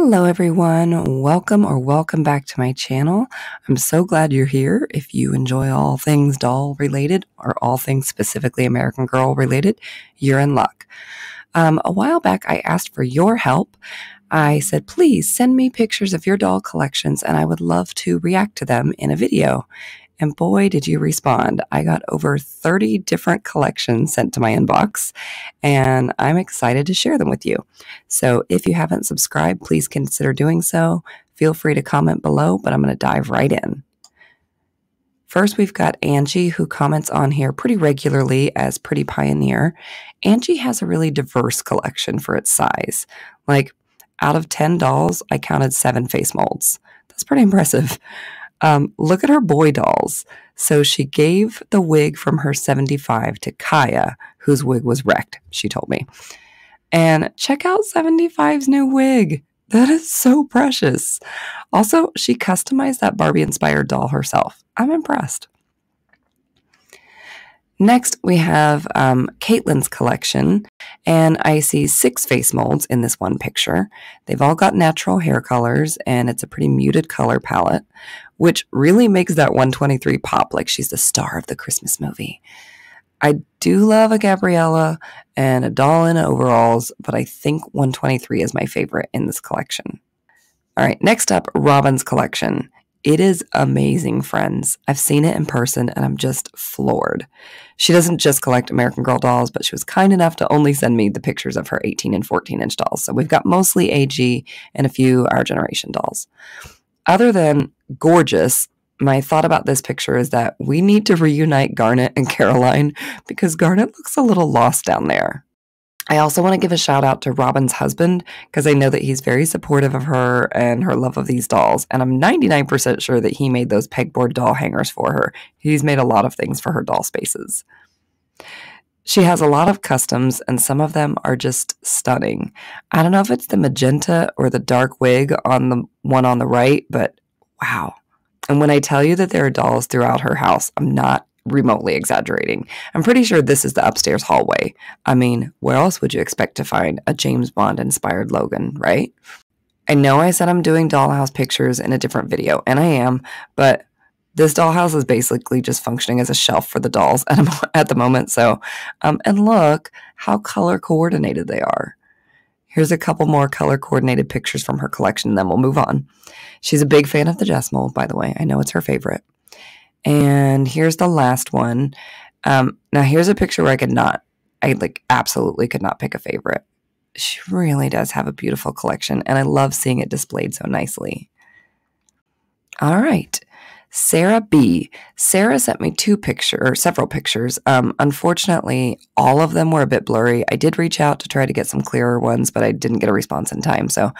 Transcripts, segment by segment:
Hello everyone, welcome back to my channel. I'm so glad you're here. If you enjoy all things doll related or all things specifically American Girl related, you're in luck. A while back I asked for your help. I said, please send me pictures of your doll collections and I would love to react to them in a video. And boy, did you respond. I got over 30 different collections sent to my inbox, and I'm excited to share them with you. So if you haven't subscribed, please consider doing so. Feel free to comment below, but I'm going to dive right in. First, we've got Angie, who comments on here pretty regularly as Pretty Pioneer. Angie has a really diverse collection for its size. Like, out of 10 dolls, I counted 7 face molds. That's pretty impressive. Look at her boy dolls. So she gave the wig from her 75 to Kaya, whose wig was wrecked, she told me. And check out 75's new wig. That is so precious. Also, she customized that Barbie-inspired doll herself. I'm impressed. Next, we have Caitlin's collection, and I see 6 face molds in this one picture. They've all got natural hair colors, and it's a pretty muted color palette, which really makes that 123 pop like she's the star of the Christmas movie. I do love a Gabriella and a doll in overalls, but I think 123 is my favorite in this collection. All right, next up, Robin's collection. It is amazing, friends. I've seen it in person, and I'm just floored. She doesn't just collect American Girl dolls, but she was kind enough to only send me the pictures of her 18 and 14-inch dolls. So we've got mostly AG and a few Our Generation dolls. Other than gorgeous, my thought about this picture is that we need to reunite Garnet and Caroline because Garnet looks a little lost down there. I also want to give a shout out to Robin's husband because I know that he's very supportive of her and her love of these dolls. And I'm 99% sure that he made those pegboard doll hangers for her. He's made a lot of things for her doll spaces. She has a lot of customs and some of them are just stunning. I don't know if it's the magenta or the dark wig on the one on the right, but wow. And when I tell you that there are dolls throughout her house, I'm not remotely exaggerating. I'm pretty sure this is the upstairs hallway. I mean, where else would you expect to find a James Bond inspired Logan, right? I know I said I'm doing dollhouse pictures in a different video, and I am, but this dollhouse is basically just functioning as a shelf for the dolls at the moment. So, and look how color coordinated they are. Here's a couple more color coordinated pictures from her collection, and then we'll move on. She's a big fan of the Jess mold, by the way. I know it's her favorite. And here's the last one. Now here's a picture where I absolutely could not pick a favorite. She really does have a beautiful collection, and I love seeing it displayed so nicely. All right. Sarah B. Sarah sent me several pictures. Unfortunately, all of them were a bit blurry. I did reach out to try to get some clearer ones, but I didn't get a response in time. So,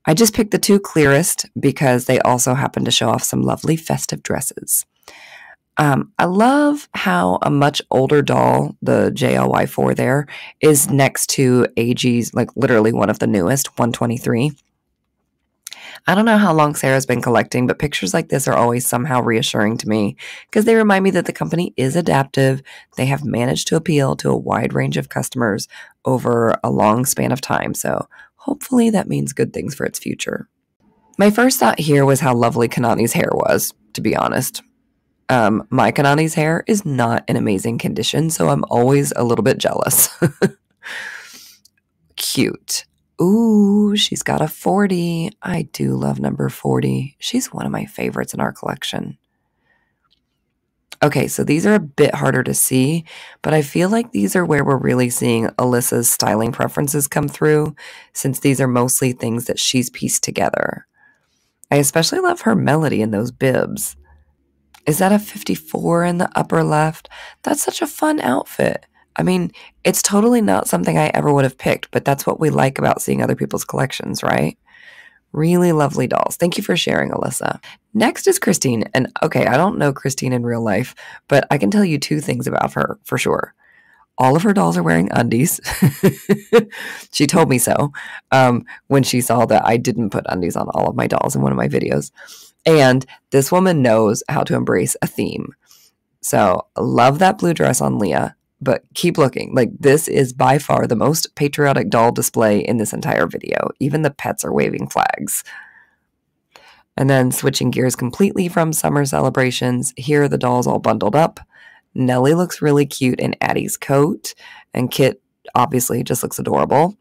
I just picked the 2 clearest because they also happen to show off some lovely festive dresses. I love how a much older doll, the JLY4 there, is next to AG's, like literally one of the newest, 123. I don't know how long Sarah's been collecting, but pictures like this are always somehow reassuring to me because they remind me that the company is adaptive. They have managed to appeal to a wide range of customers over a long span of time. So hopefully that means good things for its future. My first thought here was how lovely Kanani's hair was, to be honest. My Kanani's hair is not in amazing condition, so I'm always a little bit jealous. Cute. Ooh, she's got a 40. I do love number 40. She's one of my favorites in our collection. Okay, so these are a bit harder to see, but I feel like these are where we're really seeing Alyssa's styling preferences come through, since these are mostly things that she's pieced together. I especially love her melody in those bibs. Is that a 54 in the upper left? That's such a fun outfit. I mean, it's totally not something I ever would have picked, but that's what we like about seeing other people's collections, right? Really lovely dolls. Thank you for sharing, Alyssa. Next is Christine. And okay, I don't know Christine in real life, but I can tell you 2 things about her for sure. All of her dolls are wearing undies. She told me so when she saw that I didn't put undies on all of my dolls in one of my videos. And this woman knows how to embrace a theme. So I love that blue dress on Leah, but keep looking. Like, this is by far the most patriotic doll display in this entire video. Even the pets are waving flags. And then switching gears completely from summer celebrations, here are the dolls all bundled up. Nellie looks really cute in Addie's coat, and Kit obviously just looks adorable.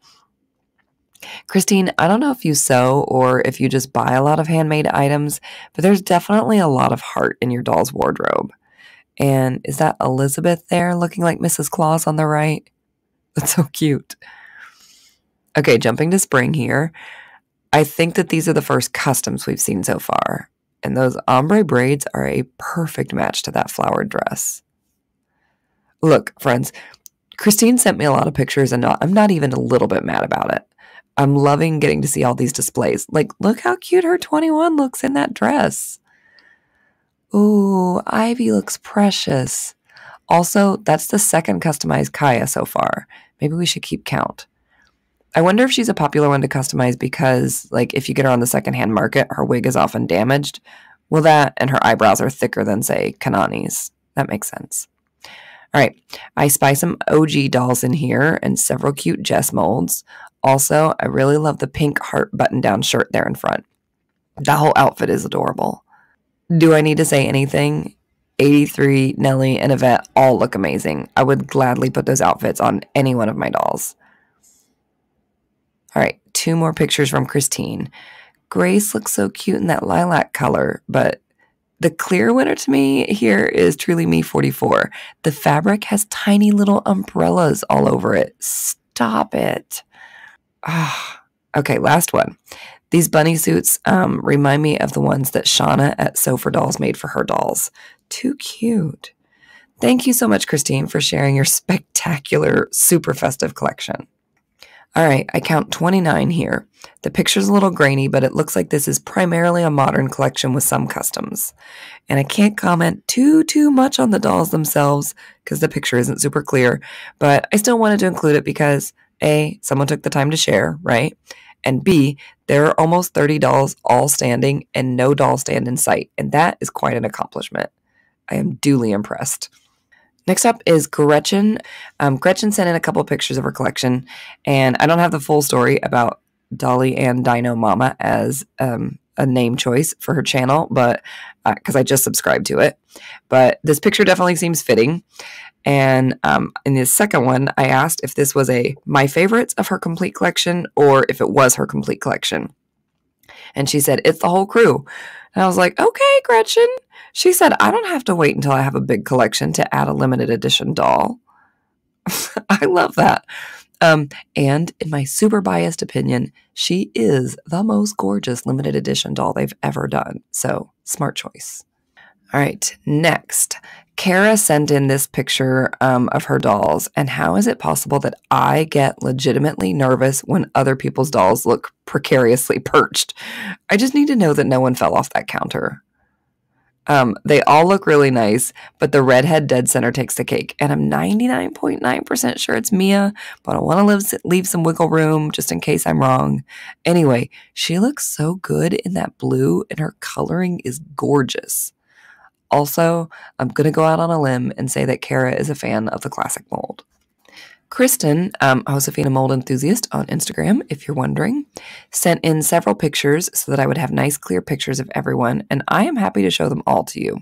Christine, I don't know if you sew or if you just buy a lot of handmade items, but there's definitely a lot of heart in your doll's wardrobe. And is that Elizabeth there looking like Mrs. Claus on the right? That's so cute. Okay, jumping to spring here. I think that these are the first customs we've seen so far. And those ombre braids are a perfect match to that flowered dress. Look, friends, Christine sent me a lot of pictures and I'm not even a little bit mad about it. I'm loving getting to see all these displays. Like, look how cute her 21 looks in that dress. Ooh, Ivy looks precious. Also, that's the second customized Kaya so far. Maybe we should keep count. I wonder if she's a popular one to customize because, like, if you get her on the secondhand market, her wig is often damaged. Well, that and her eyebrows are thicker than, say, Kanani's. That makes sense. All right, I spy some OG dolls in here and several cute Jess molds. Also, I really love the pink heart button-down shirt there in front. That whole outfit is adorable. Do I need to say anything? 83, Nellie, and Yvette all look amazing. I would gladly put those outfits on any one of my dolls. All right, 2 more pictures from Christine. Grace looks so cute in that lilac color, but the clear winner to me here is Truly Me 44. The fabric has tiny little umbrellas all over it. Stop it. Okay, last one. These bunny suits remind me of the ones that Shauna at Sew for Dolls made for her dolls. Too cute. Thank you so much, Christine, for sharing your spectacular, super festive collection. All right, I count 29 here. The picture's a little grainy, but it looks like this is primarily a modern collection with some customs. And I can't comment too much on the dolls themselves because the picture isn't super clear, but I still wanted to include it because A, someone took the time to share, right? And B, there are almost 30 dolls all standing and no doll stand in sight, and that is quite an accomplishment. I am duly impressed. Next up is Gretchen. Gretchen sent in a couple pictures of her collection, and I don't have the full story about dollYanddinomama as a name choice for her channel, but because I just subscribed to it. But this picture definitely seems fitting. And in the second one, I asked if this was my favorites of her complete collection or if it was her complete collection. And she said, it's the whole crew. And I was like, okay, Gretchen. She said, I don't have to wait until I have a big collection to add a limited edition doll. I love that. And in my super biased opinion, she is the most gorgeous limited edition doll they've ever done. So smart choice. All right, next. Kara sent in this picture of her dolls, and how is it possible that I get legitimately nervous when other people's dolls look precariously perched? I just need to know that no one fell off that counter. They all look really nice, but the redhead dead center takes the cake, and I'm 99.9% sure it's Mia, but I want to leave some wiggle room just in case I'm wrong. Anyway, she looks so good in that blue, and her coloring is gorgeous. Also, I'm going to go out on a limb and say that Kara is a fan of the classic mold. Kristen, Josefina Mold Enthusiast on Instagram, if you're wondering, sent in several pictures so that I would have nice, clear pictures of everyone, and I am happy to show them all to you.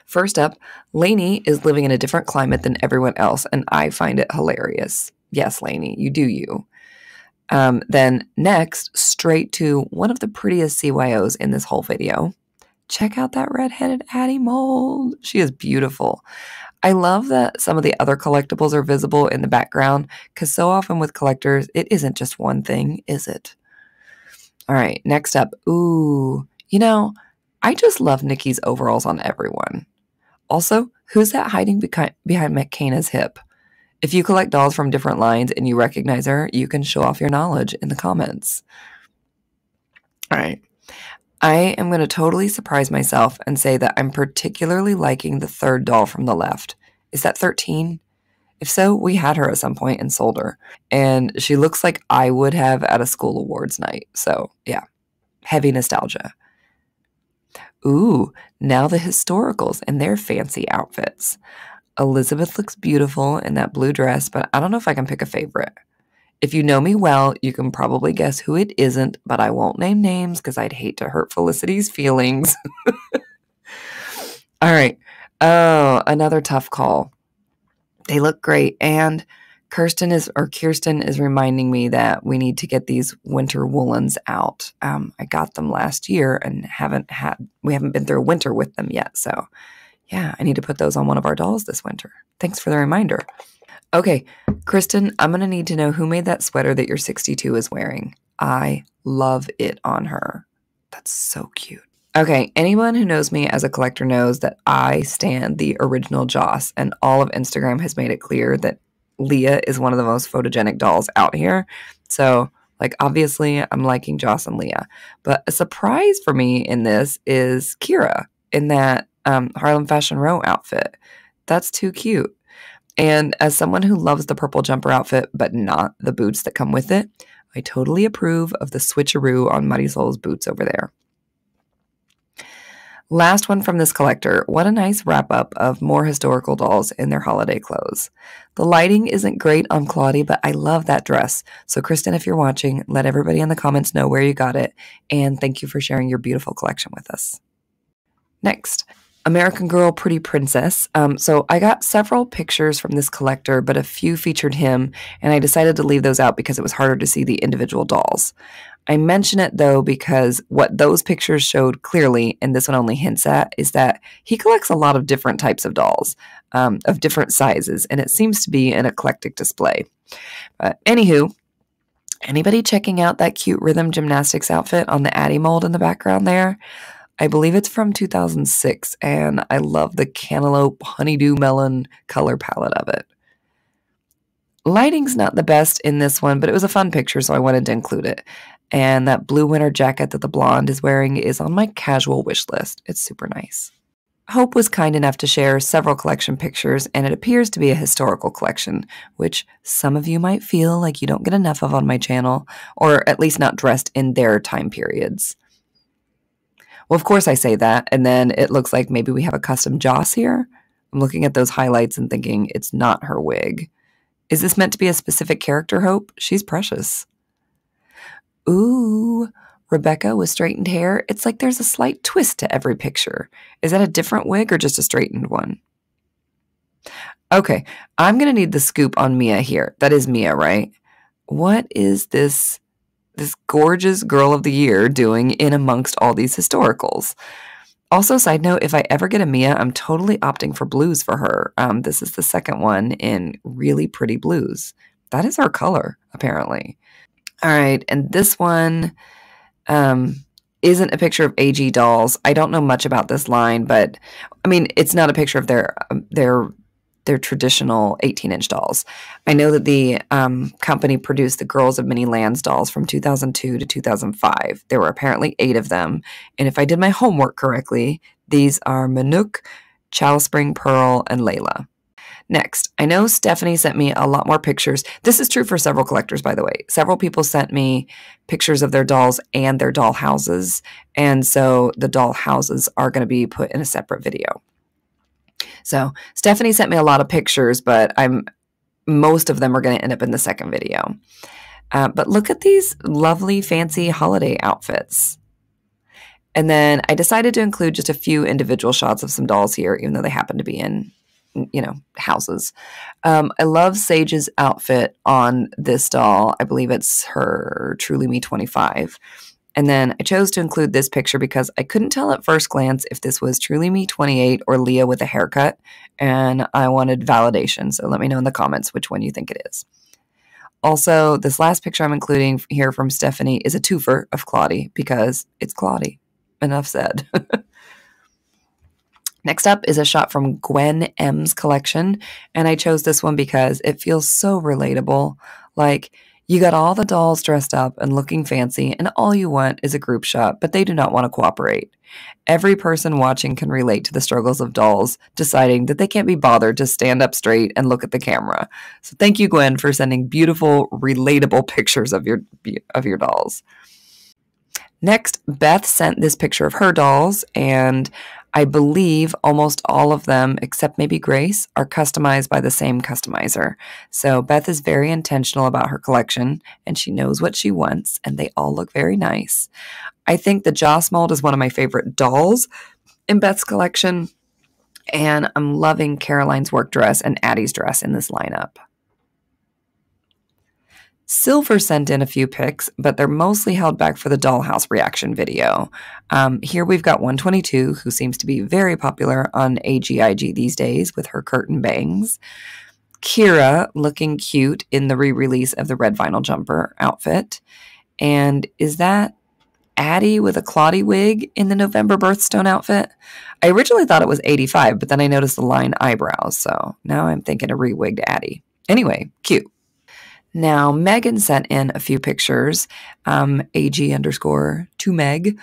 First up, Lainey is living in a different climate than everyone else, and I find it hilarious. Yes, Lainey, you do you. Then next, straight to one of the prettiest CYOs in this whole video. Check out that redheaded Addie mold. She is beautiful. I love that some of the other collectibles are visible in the background because so often with collectors, it isn't just one thing, is it? All right, next up. Ooh, I just love Nikki's overalls on everyone. Also, who's that hiding behind McKenna's hip? If you collect dolls from different lines and you recognize her, you can show off your knowledge in the comments. All right. I am going to totally surprise myself and say that I'm particularly liking the third doll from the left. Is that 13? If so, we had her at some point and sold her. And she looks like I would have at a school awards night. So, yeah, heavy nostalgia. Ooh, now the historicals and their fancy outfits. Elizabeth looks beautiful in that blue dress, but I don't know if I can pick a favorite. If you know me well, you can probably guess who it isn't, but I won't name names because I'd hate to hurt Felicity's feelings. All right. Oh, another tough call. They look great. And Kirsten is reminding me that we need to get these winter woolens out. I got them last year and we haven't been through winter with them yet. So yeah, I need to put those on one of our dolls this winter. Thanks for the reminder. Okay, Kristen, I'm going to need to know who made that sweater that your 62 is wearing. I love it on her. That's so cute. Okay, anyone who knows me as a collector knows that I stand the original Joss, and all of Instagram has made it clear that Leah is one of the most photogenic dolls out here. So, like, obviously, I'm liking Joss and Leah. But a surprise for me in this is Kira in that Harlem Fashion Row outfit. That's too cute. And as someone who loves the purple jumper outfit, but not the boots that come with it, I totally approve of the switcheroo on Muddy Soul's boots over there. Last one from this collector. What a nice wrap-up of more historical dolls in their holiday clothes. The lighting isn't great on Claudie, but I love that dress. So Kristen, if you're watching, let everybody in the comments know where you got it. And thank you for sharing your beautiful collection with us. Next, American Girl Pretty Princess. So I got several pictures from this collector, but a few featured him, and I decided to leave those out because it was harder to see the individual dolls. I mention it, though, because what those pictures showed clearly, and this one only hints at, is that he collects a lot of different types of dolls, of different sizes, and it seems to be an eclectic display. Anywho, anybody checking out that cute rhythm gymnastics outfit on the Addie mold in the background there? I believe it's from 2006, and I love the cantaloupe honeydew melon color palette of it. Lighting's not the best in this one, but it was a fun picture, so I wanted to include it. And that blue winter jacket that the blonde is wearing is on my casual wish list. It's super nice. Hope was kind enough to share several collection pictures, and it appears to be a historical collection, which some of you might feel like you don't get enough of on my channel, or at least not dressed in their time periods. Well, of course I say that, and then it looks like maybe we have a custom Joss here. I'm looking at those highlights and thinking it's not her wig. Is this meant to be a specific character, Hope? She's precious. Ooh, Rebecca with straightened hair. It's like there's a slight twist to every picture. Is that a different wig or just a straightened one? Okay, I'm going to need the scoop on Mia here. That is Mia, right? What is this gorgeous girl of the year doing in amongst all these historicals? Also, side note, if I ever get a Mia, I'm totally opting for blues for her. This is the second one in really pretty blues. That is her color, apparently. All right, and this one isn't a picture of AG dolls. I don't know much about this line, but I mean, it's not a picture of their traditional 18-inch dolls. I know that the company produced the Girls of Many Lands dolls from 2002 to 2005. There were apparently 8 of them, and if I did my homework correctly, these are Manook, Chalice Spring Pearl, and Layla. Next, I know Stephanie sent me a lot more pictures. This is true for several collectors, by the way. Several people sent me pictures of their dolls and their doll houses, and so the doll houses are going to be put in a separate video. So Stephanie sent me a lot of pictures, but most of them are going to end up in the second video. But look at these lovely, fancy holiday outfits. And then I decided to include just a few individual shots of some dolls here, even though they happen to be in, houses. I love Sage's outfit on this doll. I believe it's her Truly Me 25. And then I chose to include this picture because I couldn't tell at first glance if this was Truly Me 28 or Leah with a haircut, and I wanted validation. So let me know in the comments which one you think it is. Also, this last picture I'm including here from Stephanie is a twofer of Claudie because it's Claudie. Enough said. Next up is a shot from Gwen M's collection, and I chose this one because it feels so relatable. Like, you got all the dolls dressed up and looking fancy, and all you want is a group shot, but they do not want to cooperate. Every person watching can relate to the struggles of dolls deciding that they can't be bothered to stand up straight and look at the camera. So thank you, Gwen, for sending beautiful, relatable pictures of your dolls. Next, Beth sent this picture of her dolls, and I believe almost all of them, except maybe Grace, are customized by the same customizer. So Beth is very intentional about her collection, and she knows what she wants, and they all look very nice. I think the Joss mold is one of my favorite dolls in Beth's collection, and I'm loving Caroline's work dress and Addie's dress in this lineup. Silver sent in a few pics, but they're mostly held back for the dollhouse reaction video. Here we've got 122, who seems to be very popular on AGIG these days with her curtain bangs. Kira looking cute in the re-release of the red vinyl jumper outfit. And is that Addie with a Claudie wig in the November birthstone outfit? I originally thought it was 85, but then I noticed the line eyebrows, so now I'm thinking a re-wigged Addie. Anyway, cute. Now, Megan sent in a few pictures, AG_2Meg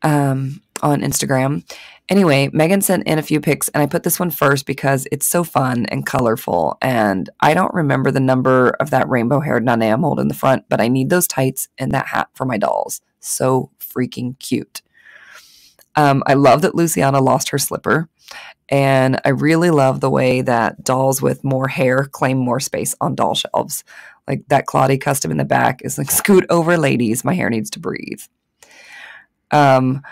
on Instagram. Anyway, Megan sent in a few pics, and I put this one first because it's so fun and colorful, and I don't remember the number of that rainbow-haired Nanea mold in the front, but I need those tights and that hat for my dolls. So freaking cute. I love that Luciana lost her slipper. And I really love the way that dolls with more hair claim more space on doll shelves. Like that Claudie custom in the back is like, scoot over, ladies. My hair needs to breathe. I'm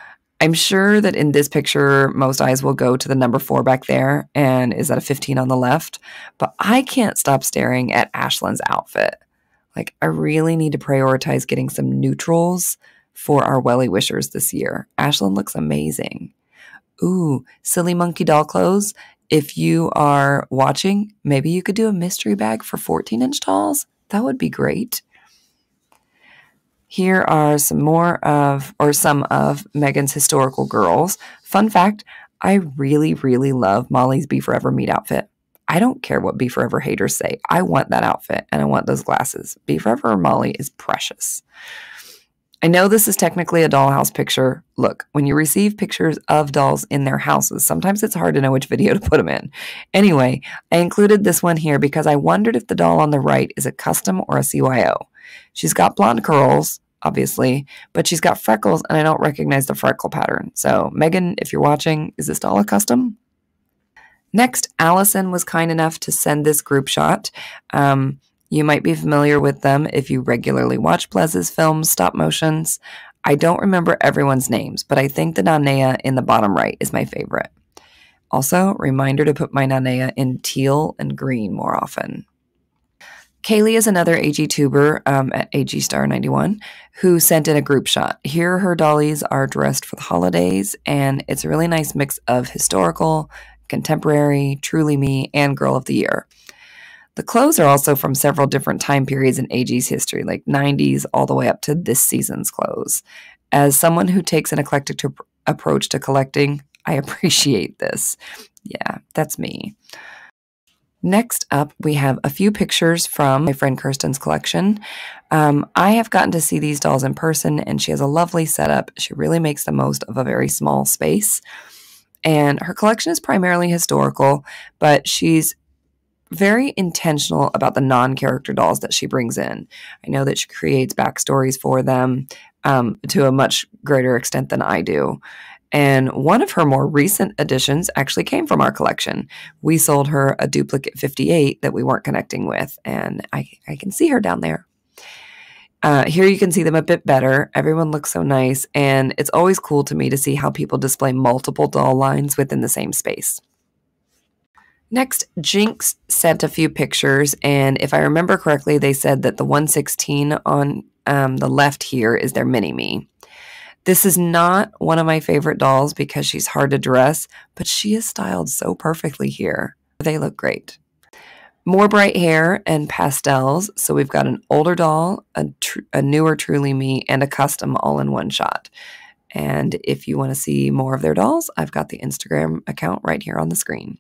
sure that in this picture, most eyes will go to the number 4 back there. And is that a 15 on the left? But I can't stop staring at Ashlyn's outfit. Like, I really need to prioritize getting some neutrals for our Welly Wishers this year. Ashlyn looks amazing. Ooh, Silly Monkey doll clothes. If you are watching, maybe you could do a mystery bag for 14-inch dolls. That would be great. Here are some of Megan's historical girls. Fun fact, I really, really love Molly's Be Forever meat outfit. I don't care what Be Forever haters say. I want that outfit, and I want those glasses. Be Forever or Molly is precious. I know this is technically a dollhouse picture. Look, when you receive pictures of dolls in their houses, sometimes it's hard to know which video to put them in. Anyway, I included this one here because I wondered if the doll on the right is a custom or a CYO. She's got blonde curls, obviously, but she's got freckles, and I don't recognize the freckle pattern. So, Megan, if you're watching, is this doll a custom? Next, Allison was kind enough to send this group shot. You might be familiar with them if you regularly watch Blez's films, stop motions. I don't remember everyone's names, but I think the Nanea in the bottom right is my favorite. Also, reminder to put my Nanea in teal and green more often. Kaylee is another AG tuber at AGstar91 who sent in a group shot. Here her dollies are dressed for the holidays, and it's a really nice mix of historical, contemporary, truly me, and girl of the year. The clothes are also from several different time periods in AG's history, like 90s all the way up to this season's clothes. As someone who takes an eclectic approach to collecting, I appreciate this. Yeah, that's me. Next up, we have a few pictures from my friend Kirsten's collection. I have gotten to see these dolls in person, and she has a lovely setup. She really makes the most of a very small space. And her collection is primarily historical, but she's very intentional about the non-character dolls that she brings in. I know that she creates backstories for them to a much greater extent than I do. And one of her more recent additions actually came from our collection. We sold her a duplicate 58 that we weren't connecting with, and I can see her down there. Here you can see them a bit better. Everyone looks so nice, and it's always cool to me to see how people display multiple doll lines within the same space. Next, Jinx sent a few pictures, and if I remember correctly, they said that the 116 on the left here is their mini-me. This is not one of my favorite dolls because she's hard to dress, but she is styled so perfectly here. They look great. More bright hair and pastels, so we've got an older doll, a newer Truly Me, and a custom all in one shot. And if you want to see more of their dolls, I've got the Instagram account right here on the screen.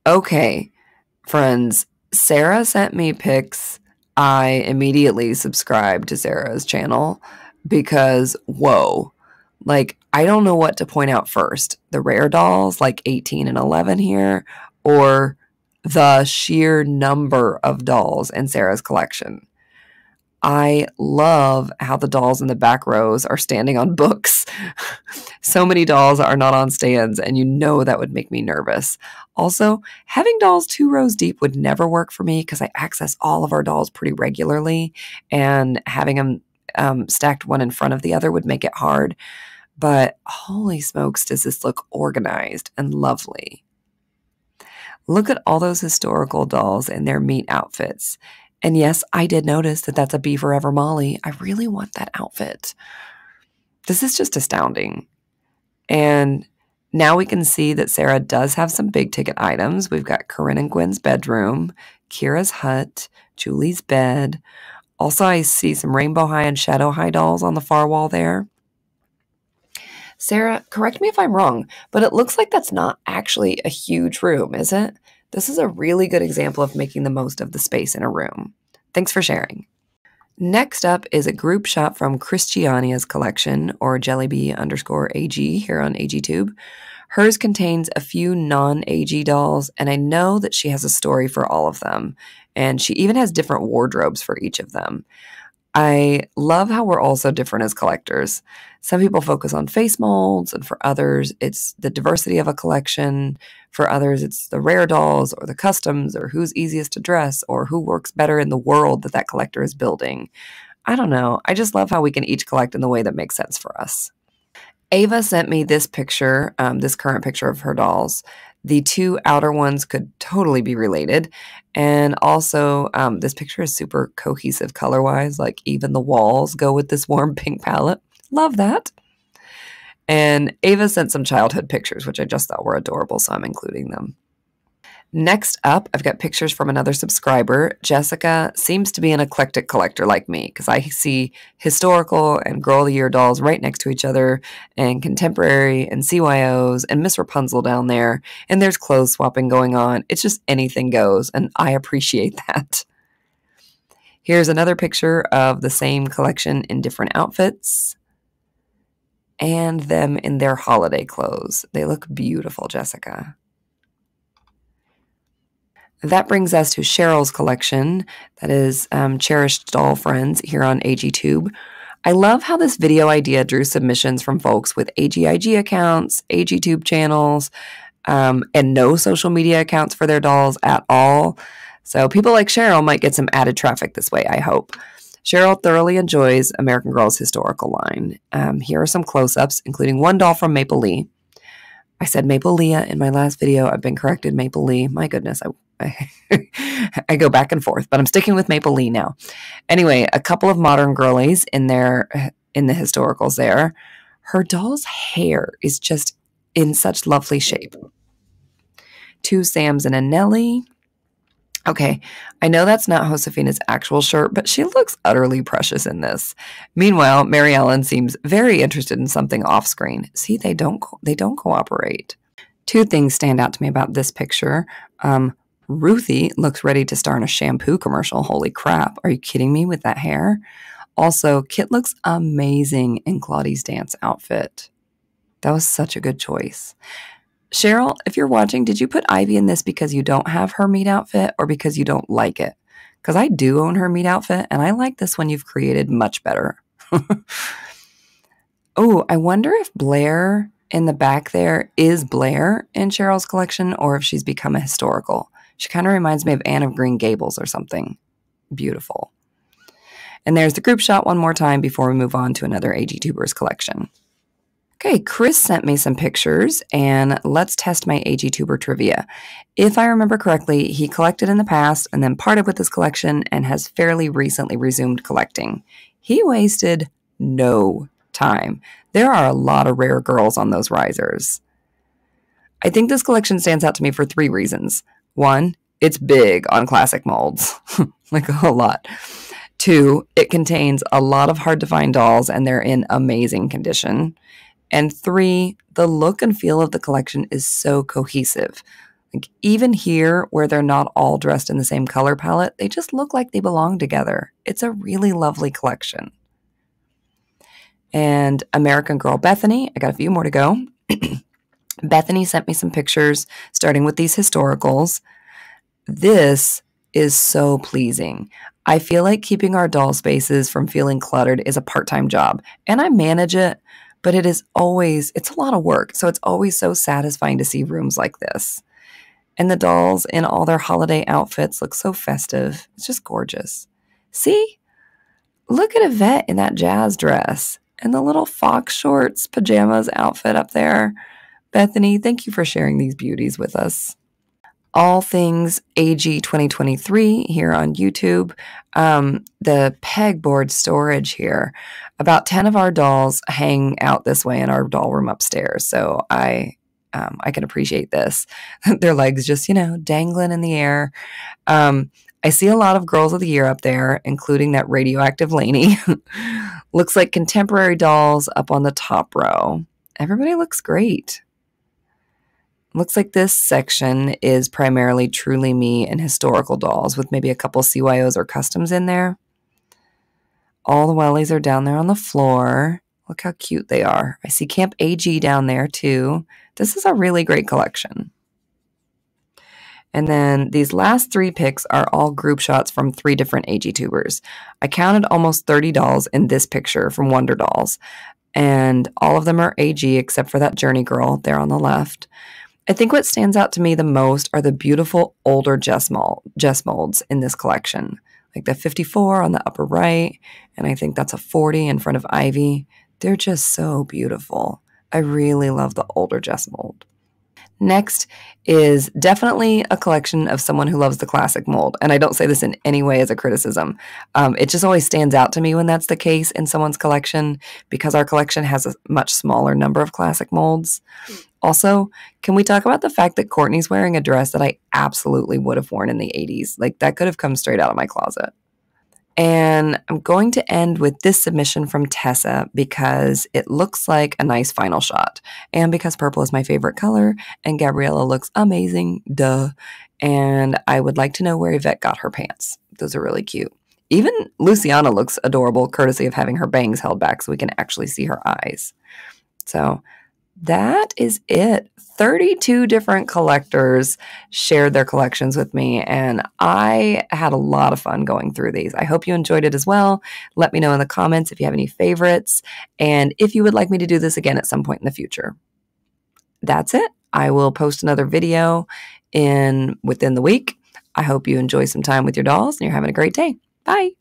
Okay, friends, Sarah sent me pics. I immediately subscribed to Sarah's channel because, whoa, like, I don't know what to point out first. The rare dolls, like 18 and 11 here, or the sheer number of dolls in Sarah's collection. I love how the dolls in the back rows are standing on books. So many dolls are not on stands, and you know that would make me nervous. Also, having dolls 2 rows deep would never work for me because I access all of our dolls pretty regularly, and having them stacked one in front of the other would make it hard. But holy smokes, does this look organized and lovely. Look at all those historical dolls in their meat outfits. And yes, I did notice that that's a Be Forever Molly. I really want that outfit. This is just astounding. And now we can see that Sarah does have some big ticket items. We've got Corinne and Gwen's bedroom, Kira's hut, Julie's bed. Also, I see some Rainbow High and Shadow High dolls on the far wall there. Sarah, correct me if I'm wrong, but it looks like that's not actually a huge room, is it? This is a really good example of making the most of the space in a room. Thanks for sharing. Next up is a group shot from Christiania's collection, or Jellyby_AG here on AGTube. Hers contains a few non-AG dolls, and I know that she has a story for all of them, and she even has different wardrobes for each of them. I love how we're all so different as collectors. Some people focus on face molds, and for others, it's the diversity of a collection. For others, it's the rare dolls or the customs or who's easiest to dress or who works better in the world that that collector is building. I don't know. I just love how we can each collect in the way that makes sense for us. Ava sent me this picture, this current picture of her dolls. The 2 outer ones could totally be related. And also, this picture is super cohesive color-wise. Like, even the walls go with this warm pink palette. Love that. And Ava sent some childhood pictures, which I just thought were adorable, so I'm including them. Next up, I've got pictures from another subscriber. Jessica seems to be an eclectic collector like me, because I see historical and Girl of the Year dolls right next to each other, and contemporary and CYOs and Miss Rapunzel down there, and there's clothes swapping going on. It's just anything goes, and I appreciate that. Here's another picture of the same collection in different outfits, and them in their holiday clothes. They look beautiful, Jessica. That brings us to Cheryl's collection, that is Cherished Doll Friends here on AGTube. I love how this video idea drew submissions from folks with AGIG accounts, AGTube channels, and no social media accounts for their dolls at all. So people like Cheryl might get some added traffic this way, I hope. Cheryl thoroughly enjoys American Girl's historical line. Here are some close-ups, including one doll from Maple Lee. I said Maple Leah in my last video. I've been corrected, Maple Lee. My goodness, I go back and forth, but I'm sticking with Maple Lee now. Anyway, a couple of modern girlies in the historicals there. Her doll's hair is just in such lovely shape. 2 Sams and a Nellie. Okay, I know that's not Josefina's actual shirt, but she looks utterly precious in this. Meanwhile, Mary Ellen seems very interested in something off screen. See, they don't cooperate. 2 things stand out to me about this picture. Ruthie looks ready to star in a shampoo commercial. Holy crap. Are you kidding me with that hair? Also, Kit looks amazing in Claudie's dance outfit. That was such a good choice. Cheryl, if you're watching, did you put Ivy in this because you don't have her meat outfit or because you don't like it? Because I do own her meat outfit, and I like this one you've created much better. Oh, I wonder if Blair in the back there is Blair in Cheryl's collection or if she's become a historical. She kind of reminds me of Anne of Green Gables or something. Beautiful. And there's the group shot one more time before we move on to another AGTubers collection. Okay, Chris sent me some pictures, and let's test my AGTuber trivia. If I remember correctly, he collected in the past and then parted with his collection and has fairly recently resumed collecting. He wasted no time. There are a lot of rare girls on those risers. I think this collection stands out to me for 3 reasons. 1, it's big on classic molds, like a lot. 2, it contains a lot of hard-to-find dolls, and they're in amazing condition. And 3, the look and feel of the collection is so cohesive. Like, even here, where they're not all dressed in the same color palette, they just look like they belong together. It's a really lovely collection. And American Girl Bethany, I got a few more to go. Bethany sent me some pictures, starting with these historicals. This is so pleasing. I feel like keeping our doll spaces from feeling cluttered is a part-time job, and I manage it, but it's a lot of work, so it's always so satisfying to see rooms like this. And the dolls in all their holiday outfits look so festive. It's just gorgeous. See? Look at Yvette in that jazz dress and the little fox shorts pajamas outfit up there. Bethany, thank you for sharing these beauties with us. All things AG 2023 here on YouTube. The pegboard storage here. About 10 of our dolls hang out this way in our doll room upstairs, so I can appreciate this. Their legs just, dangling in the air. I see a lot of girls of the year up there, including that radioactive Lainey. Looks like contemporary dolls up on the top row. Everybody looks great. Looks like this section is primarily Truly Me and historical dolls with maybe a couple CYOs or customs in there. All the wellies are down there on the floor. Look how cute they are. I see Camp AG down there too. This is a really great collection. And then these last 3 pics are all group shots from 3 different AG tubers. I counted almost 30 dolls in this picture from Wonder Dolls. And all of them are AG except for that Journey girl there on the left. I think what stands out to me the most are the beautiful older Jess molds in this collection. Like the 54 on the upper right, and I think that's a 40 in front of Ivy. They're just so beautiful. I really love the older Jess mold. Next is definitely a collection of someone who loves the classic mold. And I don't say this in any way as a criticism. It just always stands out to me when that's the case in someone's collection because our collection has a much smaller number of classic molds. Also, can we talk about the fact that Courtney's wearing a dress that I absolutely would have worn in the 80s? Like that could have come straight out of my closet. And I'm going to end with this submission from Tessa because it looks like a nice final shot. And because purple is my favorite color and Gabriella looks amazing, duh. And I would like to know where Yvette got her pants. Those are really cute. Even Luciana looks adorable, courtesy of having her bangs held back so we can actually see her eyes. So that is it. 32 different collectors shared their collections with me, and I had a lot of fun going through these. I hope you enjoyed it as well. Let me know in the comments if you have any favorites, and if you would like me to do this again at some point in the future. That's it. I will post another video within the week. I hope you enjoy some time with your dolls, and you're having a great day. Bye.